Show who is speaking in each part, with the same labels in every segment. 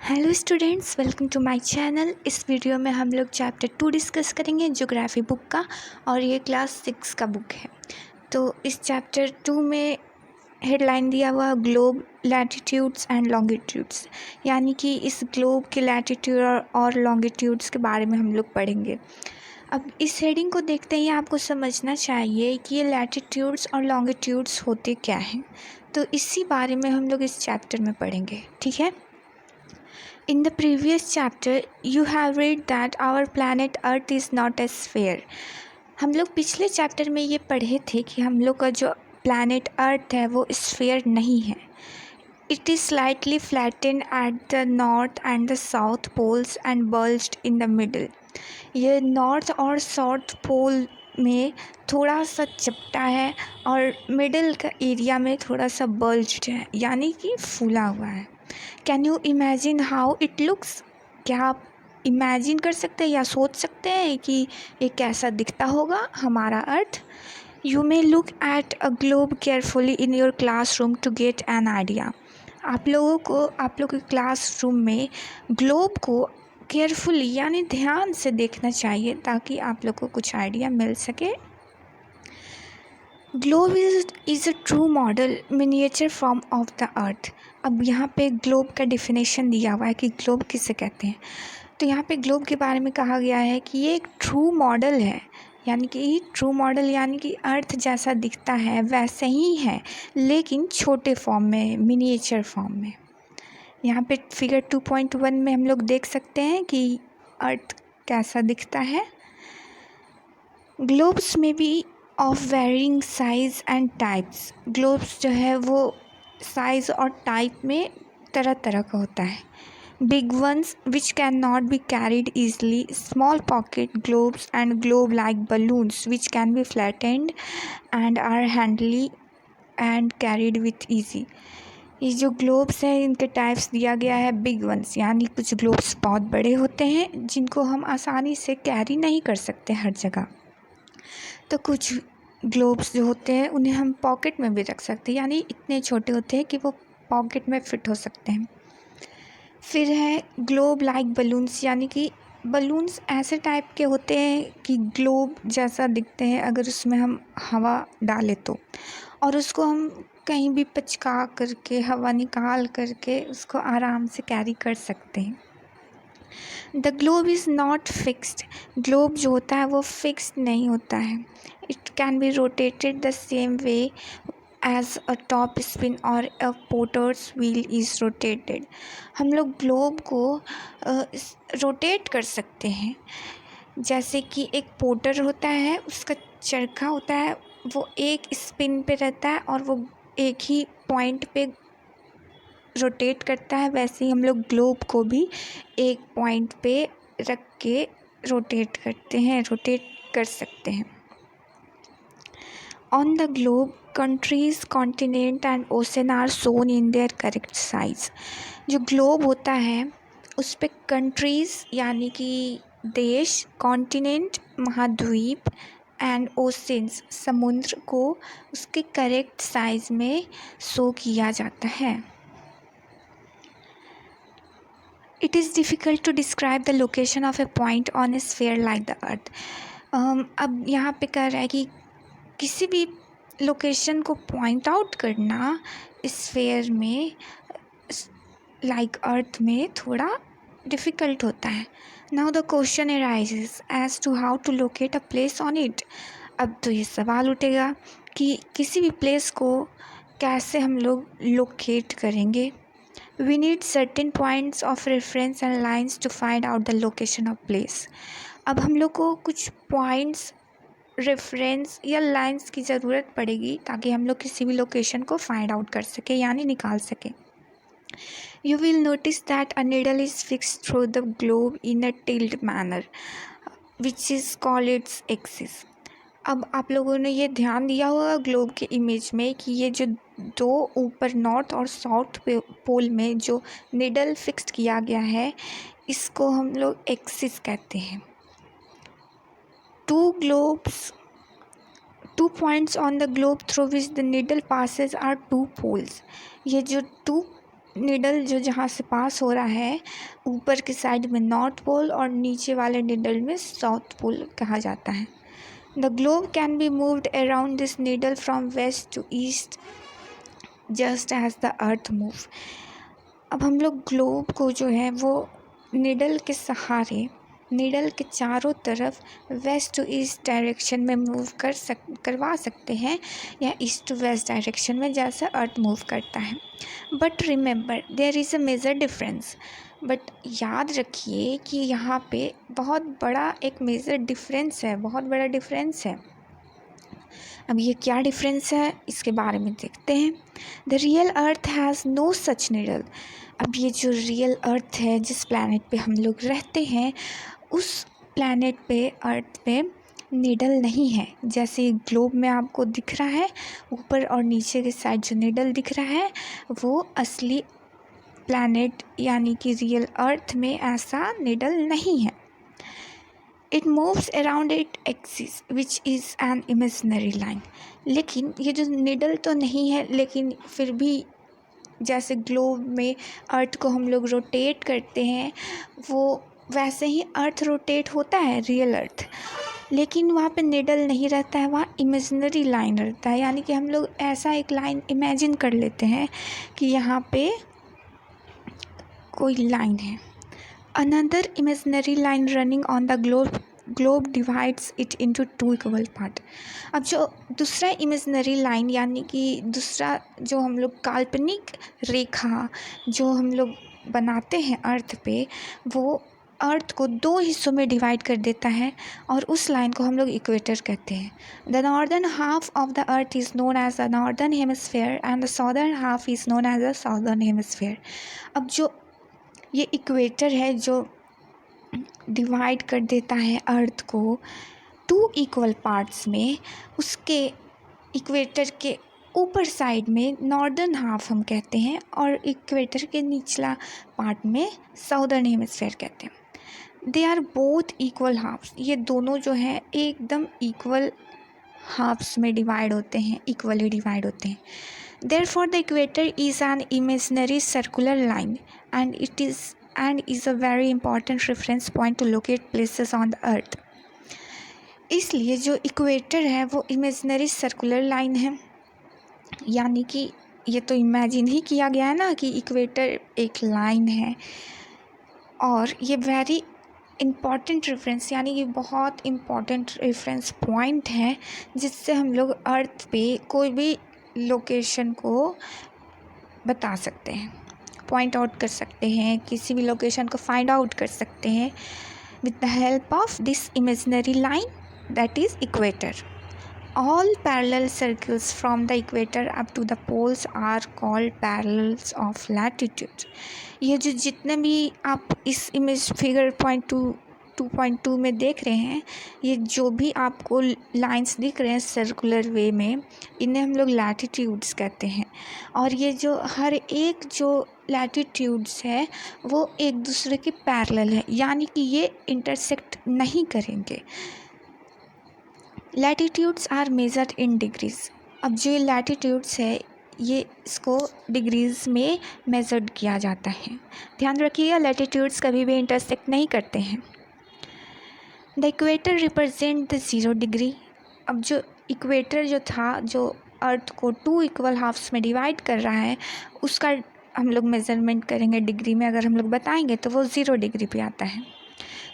Speaker 1: Hello students, welcome to my channel. इस video में हम लोग चैप्टर 2 डिस्कस करेंगे ज्योग्राफी बुक का, और ये क्लास 6 का बुक है। तो इस चैप्टर 2 में हेडलाइन दिया हुआ ग्लोब लैटिट्यूड्स एंड लॉन्गिट्यूड्स, यानी कि इस ग्लोब के लैटिट्यूड और लॉन्गिट्यूड्स के बारे में हम लोग पढ़ेंगे। अब इस हेडिंग को देखते ही आपको समझना चाहिए कि ये लैटिट्यूड्स और लॉन्गिट्यूड्स होते क्या हैं। तो इसी बारे में हम लोग इस चैप्टर में पढ़ेंगे, ठीक है। In the previous chapter, you have read that our planet Earth is not a sphere. हम लोग पिछले चैप्टर में ये पढ़े थे कि हम लोग का जो प्लैनेट अर्थ है वो स्फीयर नहीं है। It is slightly flattened at the north and the south poles and bulged in the middle. ये नॉर्थ और साउथ पोल में थोड़ा सा चपटा है और मिडल का एरिया में थोड़ा सा बल्ज्ड है, यानी कि फूला हुआ है। Can you imagine how it looks? क्या आप इमेजिन कर सकते हैं या सोच सकते हैं कि ये कैसा दिखता होगा हमारा earth? You may look at a globe carefully in your classroom to get an idea. आप लोग के क्लासरूम में ग्लोब को केयरफुली यानी ध्यान से देखना चाहिए ताकि आप लोग को कुछ आइडिया मिल सके। Globe is a true model miniature form of the अर्थ। अब यहाँ पे ग्लोब का डिफिनेशन दिया हुआ है कि ग्लोब किसे कहते हैं। तो यहाँ पे ग्लोब के बारे में कहा गया है कि ये एक ट्रू मॉडल है, यानी कि ट्रू मॉडल यानी कि अर्थ जैसा दिखता है वैसे ही है, लेकिन छोटे फॉर्म में, मिनिएचर फॉर्म में। यहाँ पे फिगर 2.1 में हम लोग देख सकते हैं कि अर्थ कैसा दिखता है। ग्लोब्स में भी of varying size and types. Globes जो है वो साइज़ और टाइप में तरह तरह का होता है। Big ones which cannot be carried easily, small pocket globes and globe like balloons which can be flattened and are handily and carried with easy। ये जो ग्लोब्स हैं इनके टाइप्स दिया गया है बिग वंस, यानी कुछ ग्लोब्स बहुत बड़े होते हैं जिनको हम आसानी से कैरी नहीं कर सकते हर जगह। तो कुछ ग्लोब्स जो होते हैं उन्हें हम पॉकेट में भी रख सकते हैं, यानी इतने छोटे होते हैं कि वो पॉकेट में फिट हो सकते हैं। फिर है ग्लोब लाइक बलून्स, यानी कि बलून्स ऐसे टाइप के होते हैं कि ग्लोब जैसा दिखते हैं अगर उसमें हम हवा डालें तो, और उसको हम कहीं भी पचका करके हवा निकाल करके उसको आराम से कैरी कर सकते हैं। The globe is not fixed. Globe जो होता है वो फिक्स्ड नहीं होता है। It can be rotated the same way as a top spin और a potter's wheel is rotated. हम लोग ग्लोब को रोटेट कर सकते हैं, जैसे कि एक पोटर होता है, उसका चरखा होता है, वो एक स्पिन पे रहता है और वो एक ही पॉइंट पे रोटेट करता है। वैसे ही हम लोग ग्लोब को भी एक पॉइंट पे रख के रोटेट कर सकते हैं। On the globe countries, continent and ocean are shown in their correct size. जो ग्लोब होता है उस पे कंट्रीज़ यानी कि देश, कॉन्टिनेंट महाद्वीप एंड ओशंस समुद्र को उसके करेक्ट साइज़ में शो किया जाता है। It is difficult to describe the location of a point on a sphere like the earth। अब यहाँ पे कह रहा है कि किसी भी लोकेशन को पॉइंट आउट करना स्फेयर में लाइक अर्थ में थोड़ा डिफ़िकल्ट होता है। Now the question arises as to how to locate a place on it. अब तो ये सवाल उठेगा कि किसी भी प्लेस को कैसे हम लोग लोकेट करेंगे। We need certain points of reference and lines to find out the location of place। अब हम लोग को कुछ पॉइंट्स, रेफरेंस या लाइंस की ज़रूरत पड़ेगी ताकि हम लोग किसी भी लोकेशन को फाइंड आउट कर सकें यानी निकाल सकें। You will notice that a needle is fixed through the globe in a tilted manner which is called its axis। अब आप लोगों ने ये ध्यान दिया होगा ग्लोब के इमेज में कि ये जो दो ऊपर नॉर्थ और साउथ पोल में जो निडल फिक्स्ड किया गया है इसको हम लोग एक्सिस कहते हैं। Two points on the globe through which the needle passes are two poles. ये जो टू निडल जो जहाँ से पास हो रहा है ऊपर की साइड में नॉर्थ पोल और नीचे वाले निडल में साउथ पोल कहा जाता है। The globe can be moved around this needle from west to east just as the earth move. अब हम लोग ग्लोब को जो है वो निडल के सहारे निडल के चारों तरफ वेस्ट टू ईस्ट डायरेक्शन में मूव करवा सकते हैं या ईस्ट टू वेस्ट डायरेक्शन में जैसा अर्थ मूव करता है। But remember there is a major difference. But याद रखिए कि यहाँ पे बहुत बड़ा एक मेजर डिफरेंस है, बहुत बड़ा डिफरेंस है। अब ये क्या डिफरेंस है इसके बारे में देखते हैं। The real earth has no such needle. अब ये जो रियल अर्थ है जिस प्लैनेट पे हम लोग रहते हैं उस प्लैनेट पे अर्थ पे निडल नहीं है। जैसे ग्लोब में आपको दिख रहा है ऊपर और नीचे के साइड जो निडल दिख रहा है वो असली प्लैनेट यानी कि रियल अर्थ में ऐसा निडल नहीं है। It moves around it axis which is an imaginary line. लेकिन ये जो निडल तो नहीं है लेकिन फिर भी जैसे ग्लोब में अर्थ को हम लोग रोटेट करते हैं वो वैसे ही अर्थ रोटेट होता है रियल अर्थ, लेकिन वहाँ पे निडल नहीं रहता है, वहाँ इमेजिनरी लाइन रहता है। यानी कि हम लोग ऐसा एक लाइन इमेजिन कर लेते हैं कि यहाँ पे कोई लाइन है। Another imaginary line running on the globe divides it into two equal part। अब जो दूसरा इमेजिनरी लाइन यानी कि दूसरा जो हम लोग काल्पनिक रेखा जो हम लोग बनाते हैं अर्थ पे वो अर्थ को दो हिस्सों में डिवाइड कर देता है और उस लाइन को हम लोग इक्वेटर कहते हैं। The northern half of the earth is known as the northern hemisphere and the southern half is known as the southern hemisphere. अब जो ये इक्वेटर है जो डिवाइड कर देता है अर्थ को टू इक्वल पार्ट्स में, उसके इक्वेटर के ऊपर साइड में नॉर्दर्न हाफ हम कहते हैं और इक्वेटर के निचला पार्ट में साउदर्न हेमिस्फेयर कहते हैं। They are both equal halves. ये दोनों जो हैं एकदम इक्वल हाफ्स में डिवाइड होते हैं, इक्वली डिवाइड होते हैं। Therefore, the equator is an imaginary circular line and is a very important reference point to locate places on the earth। इसलिए जो इक्वेटर है वो इमेजिनरी सर्कुलर लाइन है, यानी कि ये तो इमेजिन ही किया गया है ना कि इक्वेटर एक लाइन है और ये वेरी इम्पॉर्टेंट रेफरेंस यानी कि बहुत इम्पॉर्टेंट रेफरेंस पॉइंट है जिससे हम लोग अर्थ पे कोई भी लोकेशन को बता सकते हैं, पॉइंट आउट कर सकते हैं, किसी भी लोकेशन को फाइंड आउट कर सकते हैं with the help of this imaginary line that is equator. All parallel circles from the equator up to the poles are called parallels of latitude. ये जो जितने भी आप इस इमेज फिगर 2.2 में देख रहे हैं, ये जो भी आपको लाइंस दिख रहे हैं सर्कुलर वे में, इन्हें हम लोग लैटिट्यूड्स कहते हैं। और ये जो हर एक जो लैटिट्यूड्स है वो एक दूसरे के पैरेलल है, यानी कि ये इंटरसेक्ट नहीं करेंगे। Latitudes are measured in degrees. अब जो ये लैटिट्यूड्स है ये इसको डिग्रीज़ में मेजर्ड किया जाता है। ध्यान रखिएगा लैटिट्यूड्स कभी भी इंटरसेक्ट नहीं करते हैं। The equator represent the 0 degree. अब जो इक्वेटर जो था जो अर्थ को 2 इक्वल हाफ्स में डिवाइड कर रहा है उसका हम लोग मेज़रमेंट करेंगे डिग्री में, अगर हम लोग बताएंगे तो वो 0 डिग्री पे आता है।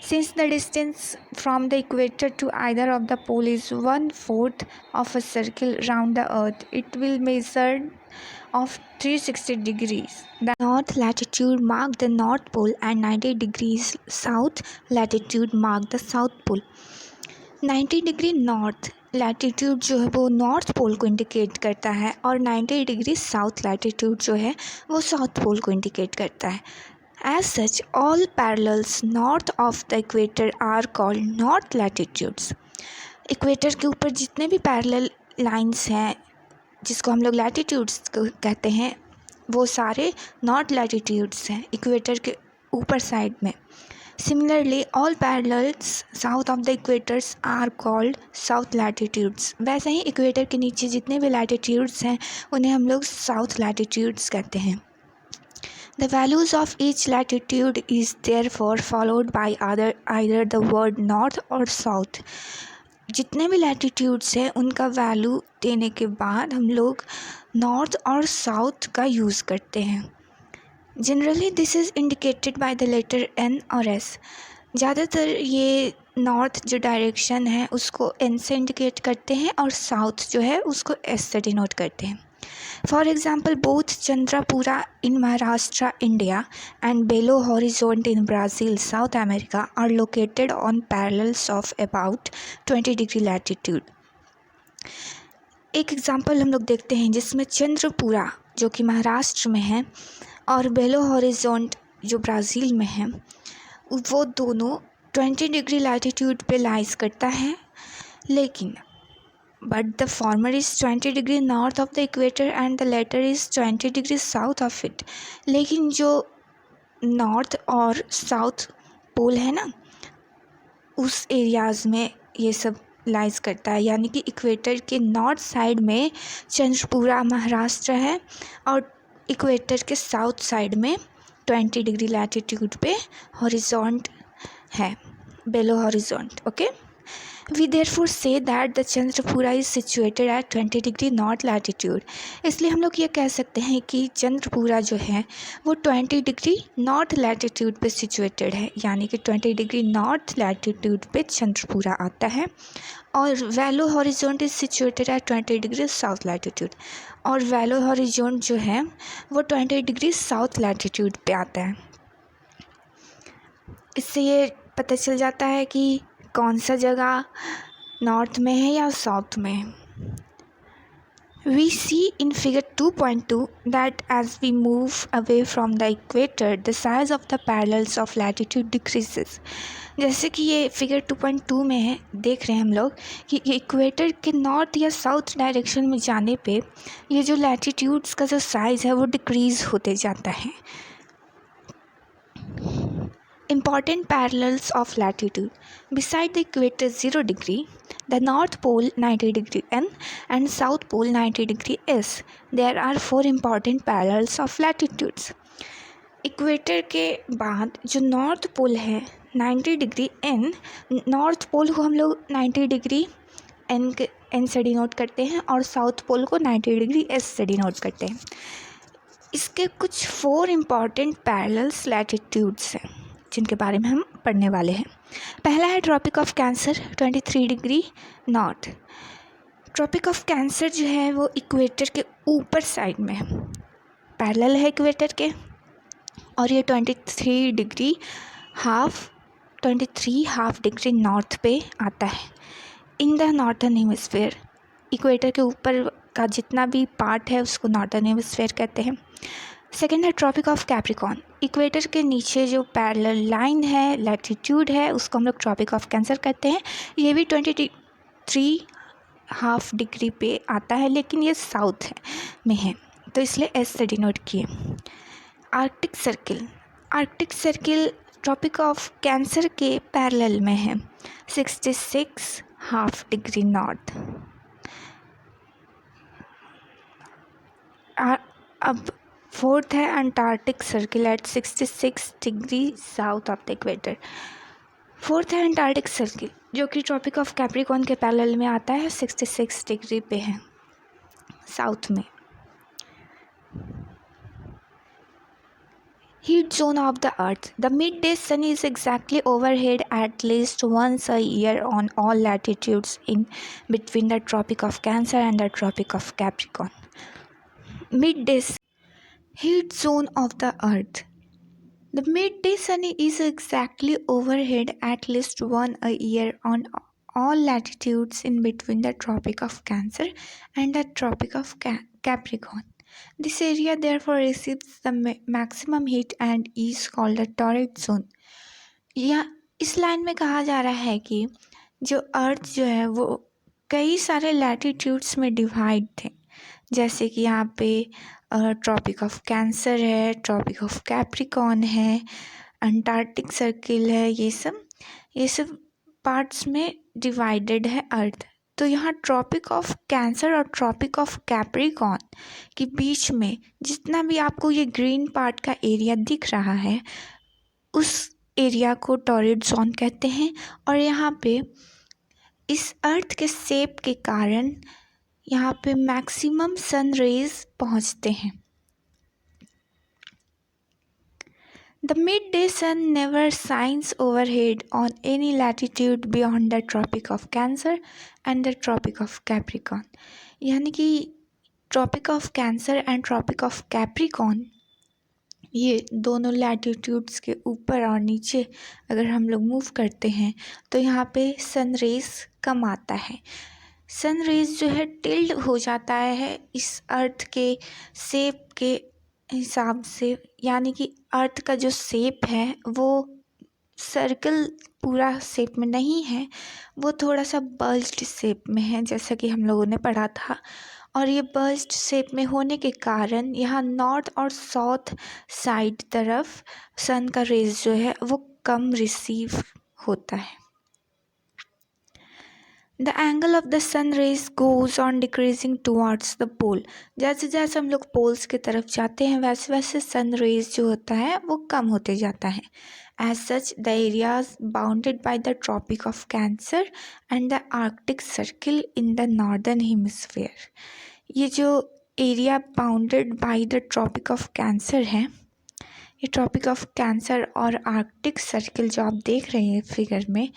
Speaker 1: Since the distance from the equator to either of the pole is 1/4 of a circle round the earth, it will measure of 360 degrees. The north latitude mark the north pole and 90 degrees south latitude mark the south pole. 90 degree north latitude जो है वो north pole को indicate करता है और 90 degree south latitude जो है वो साउथ पोल को इंडिकेट करता है। As such, all parallels north of the equator are called north latitudes. Equator के ऊपर जितने भी पैरेलल लाइंस हैं जिसको हम लोग लैटिट्यूड्स कहते हैं वो सारे नॉर्थ लैटिट्यूड्स हैं इक्वेटर के ऊपर साइड में। Similarly, all parallels south of the equators are called south latitudes. वैसे ही इक्वेटर के नीचे जितने भी लैटिट्यूड्स हैं उन्हें हम लोग साउथ लैटिट्यूड्स कहते हैं। The values of each latitude is therefore followed by either the word north or south. जितने भी लैटिट्यूड्स हैं उनका वैल्यू देने के बाद हम लोग नॉर्थ और साउथ का यूज़ करते हैं. Generally this is indicated by the letter N और एस. ज़्यादातर ये नॉर्थ जो डायरेक्शन है उसको एन से इंडिकेट करते हैं और साउथ जो है उसको एस से डिनोट करते हैं. For example both Chandrapura in Maharashtra India and Belo Horizonte in Brazil South America are located on parallels of about 20 degree latitude. एक एग्जाम्पल हम लोग देखते हैं जिसमें चंद्रपुरा जो कि महाराष्ट्र में है और बेलो हॉरिजॉन्ट जो ब्राज़ील में है वो दोनों 20 डिग्री लैटिट्यूड पे लाइज करता है. लेकिन but the former is 20 degree north of the equator and the latter is 20 degree south of it. लेकिन जो नॉर्थ और साउथ पोल है ना उस एरियाज़ में ये सब लाइज करता है. यानी कि इक्वेटर के नॉर्थ साइड में चंद्रपुरा महाराष्ट्र है और इक्वेटर के साउथ साइड में 20 डिग्री लैटिट्यूड पे हॉरिजॉन्ट है, बेलो हॉरिजॉन्ट. Okay. We therefore say that the Chandrapura is situated at 20 degree north latitude. इसलिए हम लोग ये कह सकते हैं कि चंद्रपुरा जो है वो 20 डिग्री नॉर्थ लैटिट्यूड पे सिचुएटेड है. यानी कि 20 डिग्री नॉर्थ लैटिट्यूड पे चंद्रपुरा आता है और Belo Horizonte is situated at 20 degree south latitude. और वेलो हॉरिजॉन्ट जो है वो 20 डिग्री साउथ लैटिट्यूड पे आता है. इससे ये पता चल जाता है कि कौन सा जगह नॉर्थ में है या साउथ में. We see in figure 2.2 that as we move away from the equator, the size of the parallels of latitude decreases. जैसे कि ये फिगर 2.2 में है, देख रहे हैं हम लोग कि इक्वेटर के नॉर्थ या साउथ डायरेक्शन में जाने पे ये जो लैटिट्यूड्स का जो साइज़ है वो डिक्रीज़ होते जाता है. Important parallels of latitude. Beside the equator 0 degree, the North Pole 90 degree N and South Pole 90 degree S, there are 4 important parallels of latitudes. Equator के बाद जो नॉर्थ पोल है 90 डिग्री N, नॉर्थ पोल को हम लोग 90 degree N से denote करते हैं और साउथ पोल को 90 डिग्री S से डिनोट करते हैं. इसके कुछ 4 इम्पॉर्टेंट पैरेलल्स लैटिट्यूड्स हैं जिनके बारे में हम पढ़ने वाले हैं. पहला है tropic of cancer 23 degree north. Tropic of cancer जो है वो इक्वेटर के ऊपर साइड में है, पैरेलल है इक्वेटर के और ये 23 डिग्री हाफ डिग्री नॉर्थ पे आता है in the northern hemisphere. Equator के ऊपर का जितना भी पार्ट है उसको नॉर्थर्न हेमिस्फीयर कहते हैं. सेकेंड है ट्रॉपिक ऑफ कैप्रिकॉर्न. इक्वेटर के नीचे जो पैरेलल लाइन है लैटिट्यूड है उसको हम लोग ट्रॉपिक ऑफ कैंसर कहते हैं. ये भी 23 हाफ डिग्री पे आता है लेकिन ये साउथ में है तो इसलिए एस से डिनोट किए. Arctic circle tropic of cancer के पैरेलल में है 66 हाफ डिग्री नॉर्थ. अब फोर्थ है antarctic circle at 66 degree south of the equator. Fourth है अंटार्कटिक सर्किल जो कि ट्रॉपिक ऑफ कैप्रिकॉर्न के पैरेलल में आता है 66 डिग्री पे है साउथ में. Heat zone of the earth. The midday sun is exactly overhead at least once a year on all latitudes in between the Tropic of Cancer and the Tropic of Capricorn. Midday heat zone of the earth. The midday sun is exactly overhead at least once a year on all latitudes in between the Tropic of Cancer and the Tropic of Capricorn. This area therefore receives the maximum heat and is called the torrid zone. या इस line में कहा जा रहा है कि जो अर्थ जो है वो कई सारे लैटिट्यूड्स में डिवाइड थे. जैसे कि यहाँ पे ट्रॉपिक ऑफ कैंसर है, ट्रॉपिक ऑफ कैप्रिकॉर्न है, अंटार्कटिक सर्किल है, ये सब पार्ट्स में डिवाइडेड है अर्थ. तो यहाँ ट्रॉपिक ऑफ कैंसर और ट्रॉपिक ऑफ कैप्रिकॉर्न के बीच में जितना भी आपको ये ग्रीन पार्ट का एरिया दिख रहा है उस एरिया को टॉरिड जोन कहते हैं। और यहाँ पे इस अर्थ के शेप के कारण यहाँ पे मैक्सिमम सन रेज पहुँचते हैं। The midday sun never shines overhead on any latitude beyond the Tropic of Cancer and the Tropic of Capricorn। यानी कि Tropic of Cancer and Tropic of Capricorn ये दोनों लैटिट्यूड्स के ऊपर और नीचे अगर हम लोग मूव करते हैं तो यहाँ पे सन रेज कम आता है। सन रेज जो है टिल्ड हो जाता है इस अर्थ के शेप के हिसाब से, यानी कि अर्थ का जो शेप है वो सर्कल पूरा शेप में नहीं है, वो थोड़ा सा बल्ज्ड शेप में है जैसा कि हम लोगों ने पढ़ा था। और ये बल्ज्ड शेप में होने के कारण यहाँ नॉर्थ और साउथ साइड तरफ सन का रेज जो है वो कम रिसीव होता है। The angle of the sun rays goes on decreasing towards the pole। जैसे जैसे हम लोग पोल्स की तरफ जाते हैं वैसे वैसे सन रेज जो होता है वो कम होते जाता है। As such, the areas bounded by the Tropic of Cancer and the Arctic Circle in the northern hemisphere। ये जो area bounded by the tropic of cancer है, ये ट्रॉपिक ऑफ कैंसर और आर्कटिक सर्किल जो आप देख रहे हैं फिगर में,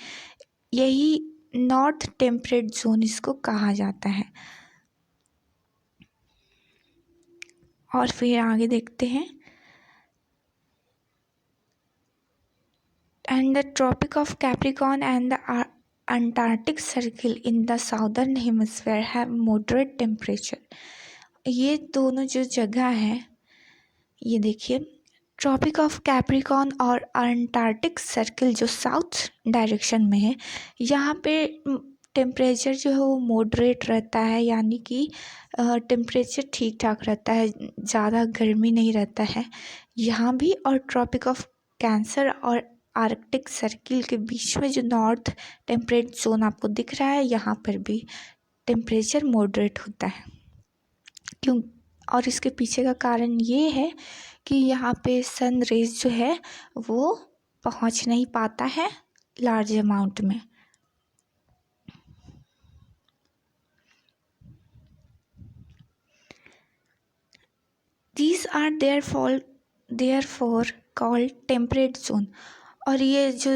Speaker 1: यही नॉर्थ टेम्परेट जोन इसको कहा जाता है। और फिर आगे देखते हैं। And the tropic of capricorn and the antarctic circle in the southern hemisphere have moderate temperature. ये दोनों जो जगह है, ये देखिए ट्रॉपिक ऑफ कैप्रिकॉर्न और अंटार्कटिक सर्किल जो साउथ डायरेक्शन में है, यहाँ पे टेम्परेचर जो है वो मॉडरेट रहता है, यानी कि टेम्परेचर ठीक ठाक रहता है, ज़्यादा गर्मी नहीं रहता है यहाँ भी। और ट्रॉपिक ऑफ कैंसर और आर्कटिक सर्किल के बीच में जो नॉर्थ टेम्परेट जोन आपको दिख रहा है, यहाँ पर भी टेम्परेचर मॉडरेट होता है। क्यों? और इसके पीछे का कारण ये है कि यहाँ पे सन रेज जो है वो पहुँच नहीं पाता है लार्ज अमाउंट में। These are therefore called temperate zone। और ये जो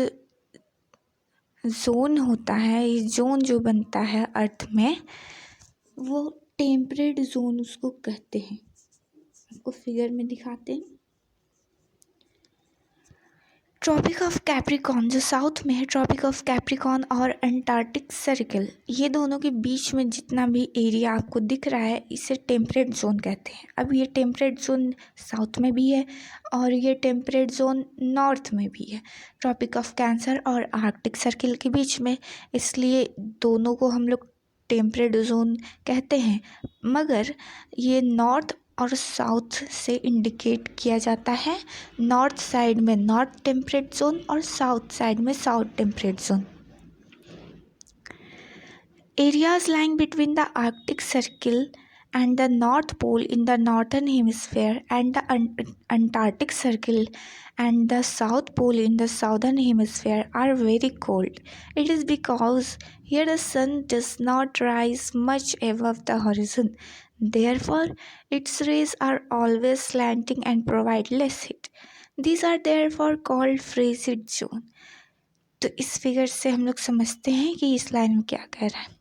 Speaker 1: जोन होता है, ये जोन जो बनता है अर्थ में, वो टेम्परेट जोन उसको कहते हैं। आपको फिगर में दिखाते हैं। ट्रॉपिक ऑफ कैप्रिकॉर्न जो साउथ में है, ट्रॉपिक ऑफ कैप्रिकॉर्न और अंटार्कटिक सर्किल, ये दोनों के बीच में जितना भी एरिया आपको दिख रहा है इसे टेम्परेट जोन कहते हैं। अब ये टेम्परेट जोन साउथ में भी है और ये टेम्परेट जोन नॉर्थ में भी है, ट्रॉपिक ऑफ कैंसर और आर्कटिक सर्किल के बीच में, इसलिए दोनों को हम लोग टेम्परेट जोन कहते हैं। मगर ये नॉर्थ और साउथ से इंडिकेट किया जाता है, नॉर्थ साइड में नॉर्थ टेम्परेट जोन और साउथ साइड में south temperate zone. Areas lying between the Arctic circle and the North Pole in the northern hemisphere and the Antarctic Circle and the South Pole in the southern hemisphere are very cold. It is because here the sun does not rise much above the horizon. Therefore, its rays are always slanting and provide less heat. These are therefore called frigid zone। तो इस figure से हम लोग समझते हैं कि इस line में क्या कह रहा है।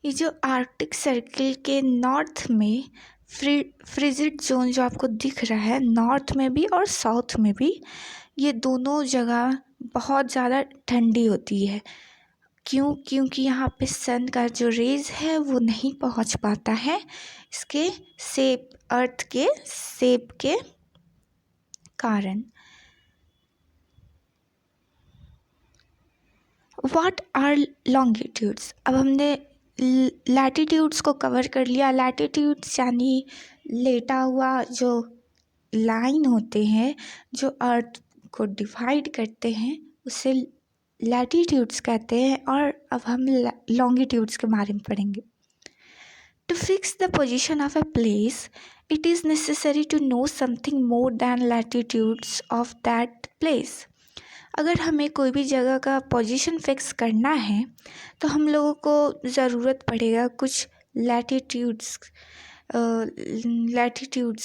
Speaker 1: ये जो आर्कटिक सर्किल के नॉर्थ में फ्रिजिड जोन जो आपको दिख रहा है, नॉर्थ में भी और साउथ में भी, ये दोनों जगह बहुत ज़्यादा ठंडी होती है। क्यों? क्योंकि यहाँ पे सन का जो रेज है वो नहीं पहुँच पाता है इसके शेप, अर्थ के शेप के कारण। What are longitudes? अब हमने लैटिट्यूड्स को कवर कर लिया। लैटिट्यूड्स यानी लेटा हुआ जो लाइन होते हैं जो अर्थ को डिवाइड करते हैं, उसे लैटीट्यूड्स कहते हैं, और अब हम लॉन्गिट्यूड्स के बारे में पढ़ेंगे। To fix the position of a place, it is necessary to know something more than latitudes of that place. अगर हमें कोई भी जगह का पोजीशन फिक्स करना है तो हम लोगों को ज़रूरत पड़ेगा कुछ लैटीट्यूड्स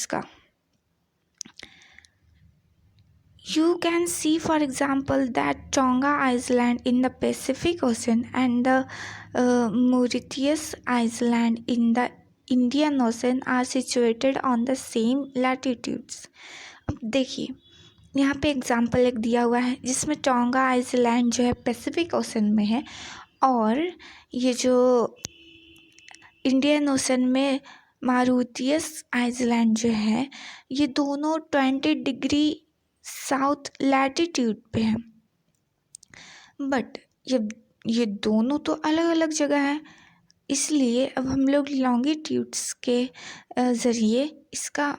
Speaker 1: का। You can see, for example, that Tonga Island in the Pacific Ocean and the Mauritius Island in the Indian Ocean are situated on the same latitudes. अब देखिए, यहाँ पे एग्जाम्पल एक दिया हुआ है जिसमें टोंगा आइसलैंड जो है पैसिफिक ओशन में है, और ये जो इंडियन ओशन में मारुतियस आइसलैंड जो है, ये दोनों 20 डिग्री साउथ लैटीट्यूड पे है। बट ये दोनों तो अलग अलग जगह है, इसलिए अब हम लोग लॉन्गिट्यूड्स के ज़रिए इसका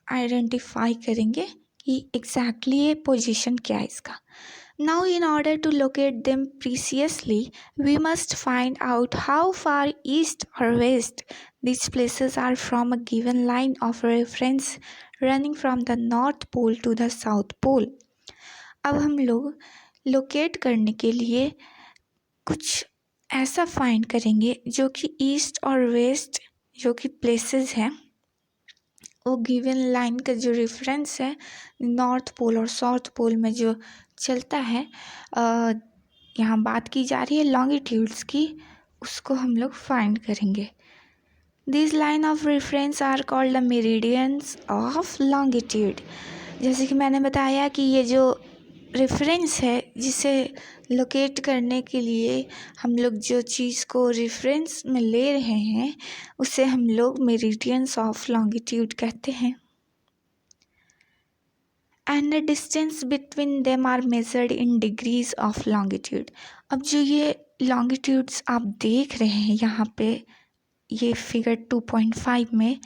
Speaker 1: आइडेंटिफाई करेंगे कि एग्जैक्टली ये पोजीशन क्या है इसका। Now, in order to locate them precisely, we must find out how far east or west these places are from a given line of reference running from the North Pole to the South Pole. अब हम लोग locate करने के लिए कुछ ऐसा find करेंगे जो कि ईस्ट और वेस्ट जो कि प्लेसेस हैं, वो गिवन लाइन का जो रेफरेंस है नॉर्थ पोल और साउथ पोल में जो चलता है, यहाँ बात की जा रही है लॉन्गिट्यूड्स की, उसको हम लोग फाइंड करेंगे। This line of reference are called the meridians of longitude. जैसे कि मैंने बताया कि ये जो रेफरेंस है जिसे लोकेट करने के लिए हम लोग जो चीज़ को रेफरेंस में ले रहे हैं उसे हम लोग मेरिडियंस ऑफ लॉन्गिट्यूड कहते हैं। And the distance between them are measured in degrees of longitude. अब जो ये लॉन्गिट्यूड्स आप देख रहे हैं यहाँ पे, ये फिगर 2.5 में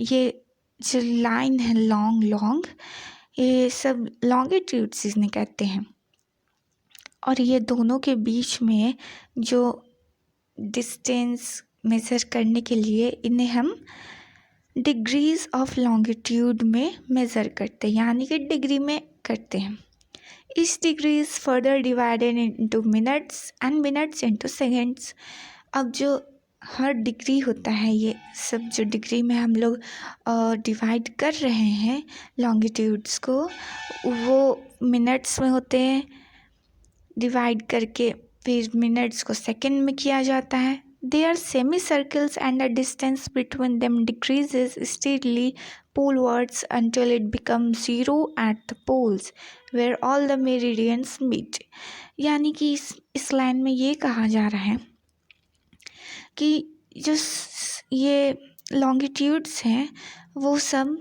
Speaker 1: ये जो लाइन है लॉन्ग, ये सब लॉन्गिट्यूड्स इन्हें कहते हैं। और ये दोनों के बीच में जो डिस्टेंस मेज़र करने के लिए इन्हें हम डिग्रीज ऑफ लॉन्गिट्यूड में मेज़र करते हैं, यानी कि डिग्री में करते हैं। इस degree is further divided into minutes and minutes into seconds. अब जो हर डिग्री होता है, ये सब जो डिग्री में हम लोग डिवाइड कर रहे हैं लॉन्गिट्यूड्स को, वो मिनट्स में होते हैं, डिवाइड करके फिर मिनट्स को सेकेंड में किया जाता है। They are semicircles and the distance between them decreases steadily polewards until it becomes zero at the poles where all the meridians meet. यानी कि इस लाइन में ये कहा जा रहा है कि जो ये लॉन्गिट्यूड्स हैं वो सब